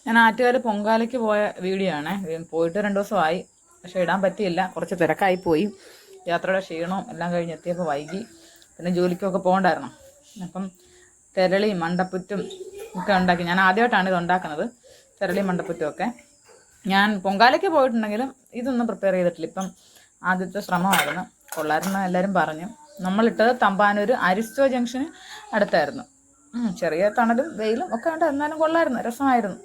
ഞാൻ ആറ്റുകാൽ പൊങ്കാലയ്ക്ക് പോയ വീഡിയോ ആണ്. പോയിട്ട് 2 ദിവസമായി, പക്ഷെ ഇടാൻ പറ്റിയില്ല. കുറച്ച് തിരക്കായി പോയി. യാത്രയുടെ ക്ഷീണവും എല്ലാം കഴിഞ്ഞ് എത്തിയപ്പോൾ വൈകി. പിന്നെ ജോലിക്കൊക്കെ പോകണ്ടായിരുന്നു. അപ്പം തെരളിയും മണ്ടപ്പുറ്റും ഒക്കെ ഉണ്ടാക്കി. ഞാൻ ആദ്യമായിട്ടാണ് ഇത് ഉണ്ടാക്കുന്നത്, തെരളിയും മണ്ടപ്പുറ്റും ഒക്കെ. ഞാൻ പൊങ്കാലയ്ക്ക് പോയിട്ടുണ്ടെങ്കിലും ഇതൊന്നും പ്രിപ്പയർ ചെയ്തിട്ടില്ല. ഇപ്പം ആദ്യത്തെ ശ്രമമായിരുന്നു. കൊള്ളായിരുന്നു എല്ലാവരും പറഞ്ഞു. നമ്മളിട്ടത് തമ്പാനൂർ അരിസ്റ്റോ ജംഗ്ഷന് അടുത്തായിരുന്നു. ചെറിയ തണലും വെയിലും ഒക്കെ ഉണ്ട്, എന്നാലും കൊള്ളായിരുന്നു, രസമായിരുന്നു.